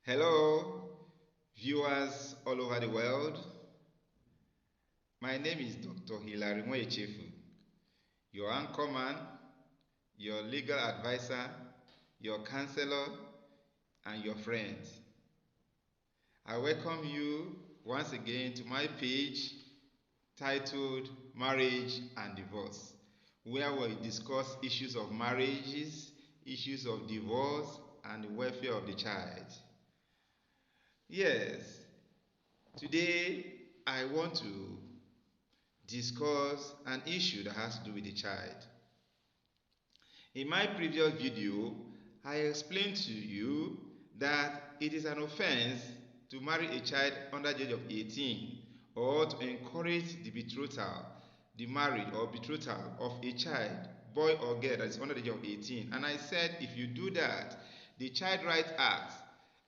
Hello, viewers all over the world. My name is Dr. Hilary Moechefu, your anchorman, your legal advisor, your counselor, and your friend. I welcome you once again to my page titled Marriage and Divorce, where we discuss issues of marriages, issues of divorce, and the welfare of the child. Yes, today I want to discuss an issue that has to do with the child. In my previous video, I explained to you that it is an offense to marry a child under the age of 18 or to encourage the betrothal, the marriage or betrothal of a child, boy or girl that is under the age of 18. And I said if you do that, the Child Rights Act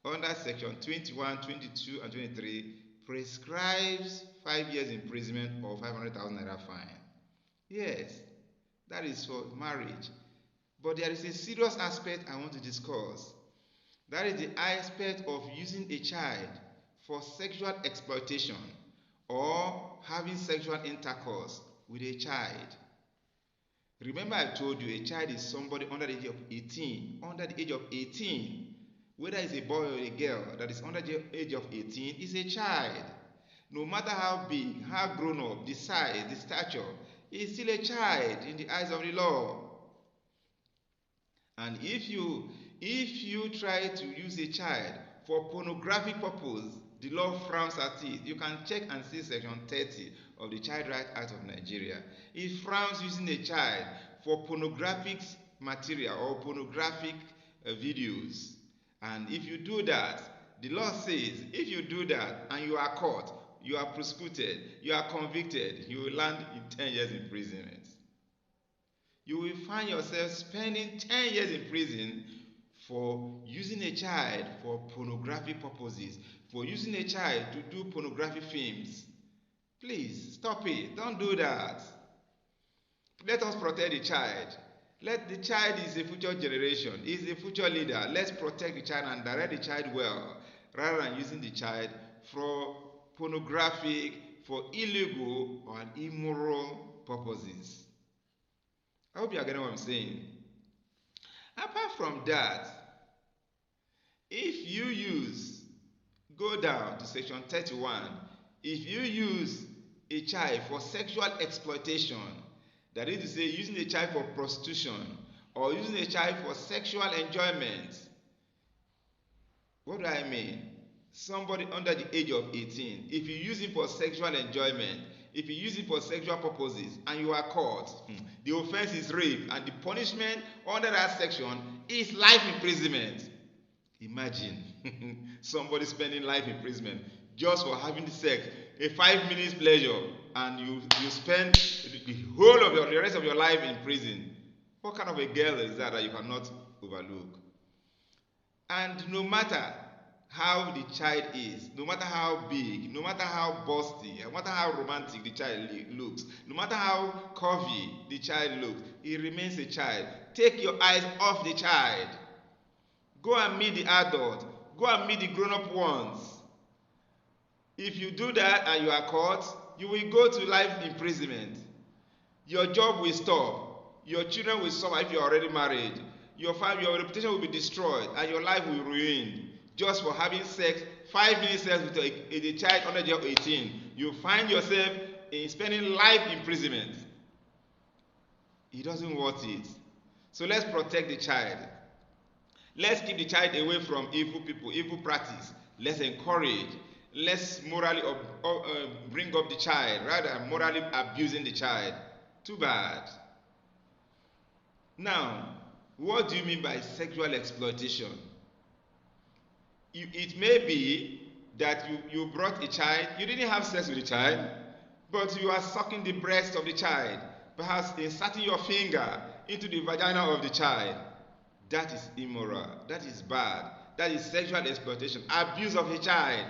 under section 21, 22, and 23 prescribes 5 years imprisonment or 500,000 naira fine. Yes, that is for marriage. But there is a serious aspect I want to discuss. That is the aspect of using a child for sexual exploitation or having sexual intercourse with a child. Remember I told you a child is somebody under the age of 18. Under the age of 18, whether it's a boy or a girl that is under the age of 18 is a child. No matter how big, how grown up, the size, the stature, he is still a child in the eyes of the law. And if you try to use a child for pornographic purpose, the law frowns at it. You can check and see section 30 of the Child Rights Act of Nigeria. It frowns using a child for pornographic material or pornographic videos. And if you do that, the law says if you do that and you are caught, you are prosecuted, you are convicted, you will land in 10 years imprisonment. You will find yourself spending 10 years in prison for using a child for pornographic purposes, for using a child to do pornographic films. Please stop it. Don't do that. Let us protect the child. Let the child is a future generation, is a future leader. Let's protect the child and direct the child well, rather than using the child for pornographic, for illegal or immoral purposes. I hope you are getting what I'm saying. Apart from that, if you go down to section 31, if you use a child for sexual exploitation, that is to say using a child for prostitution or using a child for sexual enjoyment, what do I mean? Somebody under the age of 18, if you use him for sexual enjoyment, if you use it for sexual purposes and you are caught, the offense is rape and the punishment under that section is life imprisonment. Imagine somebody spending life imprisonment just for having sex, a 5 minutes pleasure, and you spend the whole of the rest of your life in prison. What kind of a girl is that you cannot overlook? And no matter how the child is, no matter how big, no matter how busty, no matter how romantic the child looks, no matter how curvy the child looks, he remains a child. Take your eyes off the child. Go and meet the adult. Go and meet the grown-up ones. If you do that and you are caught, you will go to life imprisonment. Your job will stop. Your children will suffer if you are already married. Your reputation will be destroyed and your life will be ruined just for having sex, 5 minutes sex with a child under the age of 18. You find yourself in spending life imprisonment. It doesn't worth it. So let's protect the child. Let's keep the child away from evil people, evil practice. Let's encourage. Let's morally bring up the child rather than morally abusing the child. Too bad. Now, what do you mean by sexual exploitation? It may be that you brought a child, you didn't have sex with the child, but you are sucking the breast of the child, perhaps inserting your finger into the vagina of the child. That is immoral. That is bad. That is sexual exploitation, abuse of a child.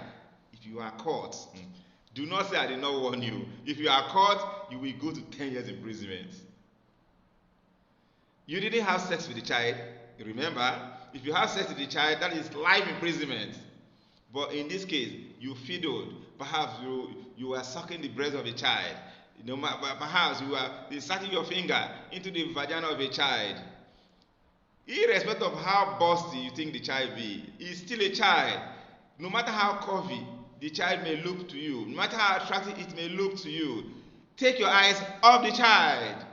If you are caught, do not say I did not warn you. If you are caught, you will go to 10 years imprisonment. You didn't have sex with the child. Remember, if you have sex with the child, that is life imprisonment. But in this case, you fiddled. Perhaps you were sucking the breast of a child. Perhaps you were inserting your finger into the vagina of a child. Irrespective of how busty you think the child be, he's still a child. No matter how curvy the child may look to you, no matter how attractive it may look to you, take your eyes off the child.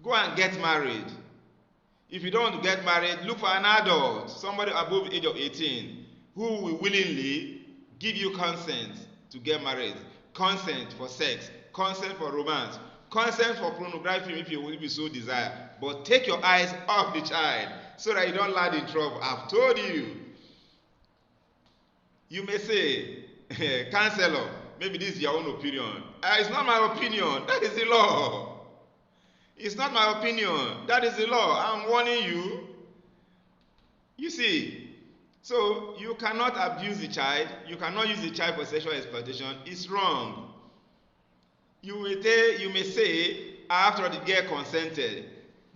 Go and get married. If you don't get married, look for an adult, somebody above the age of 18, who will willingly give you consent to get married, consent for sex, consent for romance, consent for pornography if you will be so desire. But take your eyes off the child so that you don't land in trouble. I've told you. You may say, counselor, maybe this is your own opinion. It's not my opinion. That is the law. It's not my opinion. That is the law. I'm warning you. You see, so you cannot abuse the child. You cannot use the child for sexual exploitation. It's wrong. You may say, after the girl consented,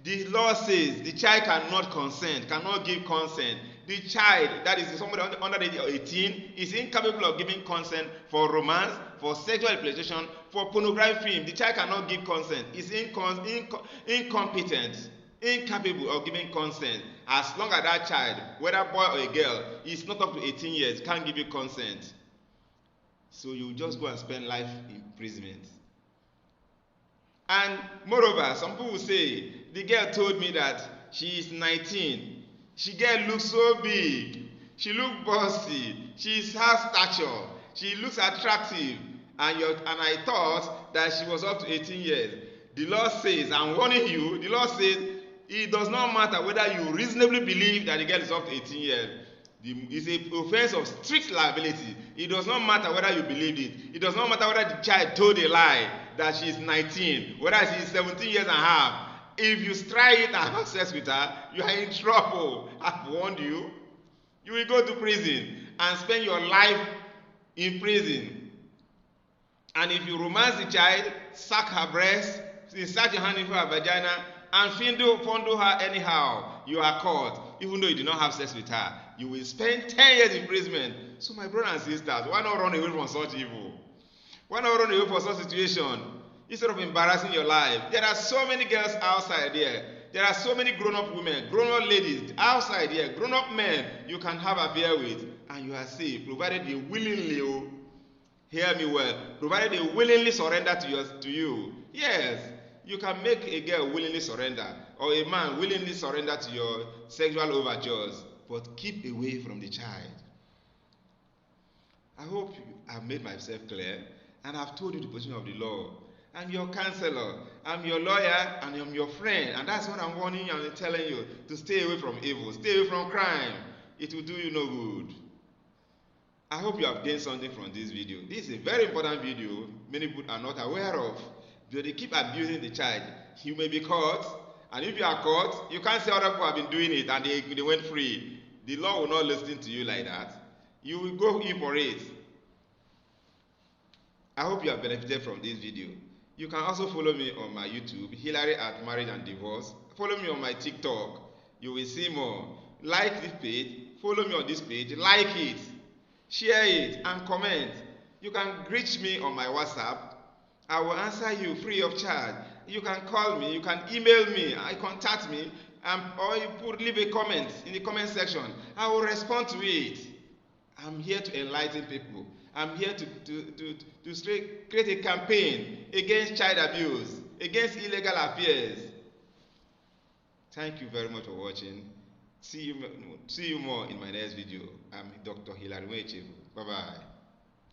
the law says the child cannot consent, cannot give consent. The child, that is somebody under the age of 18, is incapable of giving consent for romance, for sexual exploitation, for pornography film. The child cannot give consent. Is incompetent, incapable of giving consent. As long as that child, whether boy or a girl, is not up to 18 years, can't give you consent. So you just go and spend life imprisonment. And moreover, some people will say, the girl told me that she is 19. She girl looks so big. She looks bossy. She has stature. She looks attractive. And I thought that she was up to 18 years. The law says, I'm warning you, the law says it does not matter whether you reasonably believe that the girl is up to 18 years. It's an offense of strict liability. It does not matter whether you believed it. It does not matter whether the child told a lie that she is 19, whether she is 17 years and a half. If you strike it and have sex with her, you are in trouble. I've warned you. You will go to prison and spend your life in prison. And if you romance the child, suck her breast, insert your hand into her vagina, and fondle her anyhow, you are caught, even though you did not have sex with her. You will spend 10 years in imprisonment. So my brothers and sisters, why not run away from such evil? Why not run away from such situation? Instead of embarrassing your life. There are so many girls outside there. There are so many grown-up women, grown-up ladies outside here, grown-up men you can have an affair with, and you are safe, provided they willingly, hear me well, provided they willingly surrender to you. Yes, you can make a girl willingly surrender, or a man willingly surrender to your sexual overtures, but keep away from the child. I hope I've made myself clear, and I've told you the position of the law. I'm your counselor, I'm your lawyer, and I'm your friend. And that's what I'm warning you and telling you, to stay away from evil, stay away from crime. It will do you no good. I hope you have gained something from this video. This is a very important video many people are not aware of. If they keep abusing the child, you may be caught. And if you are caught, you can't say other people have been doing it and they went free. The law will not listen to you like that. You will go in for it. I hope you have benefited from this video. You can also follow me on my YouTube, Hillary at Marriage and Divorce. Follow me on my TikTok. You will see more. Like this page. Follow me on this page. Like it. Share it and comment. You can reach me on my WhatsApp. I will answer you free of charge. You can call me. You can email me. Contact me. Or you leave a comment in the comment section. I will respond to it. I'm here to enlighten people. I'm here to create a campaign against child abuse, against illegal affairs. Thank you very much for watching. See you more in my next video. I'm Dr. Hilary Nwechefu. Bye-bye.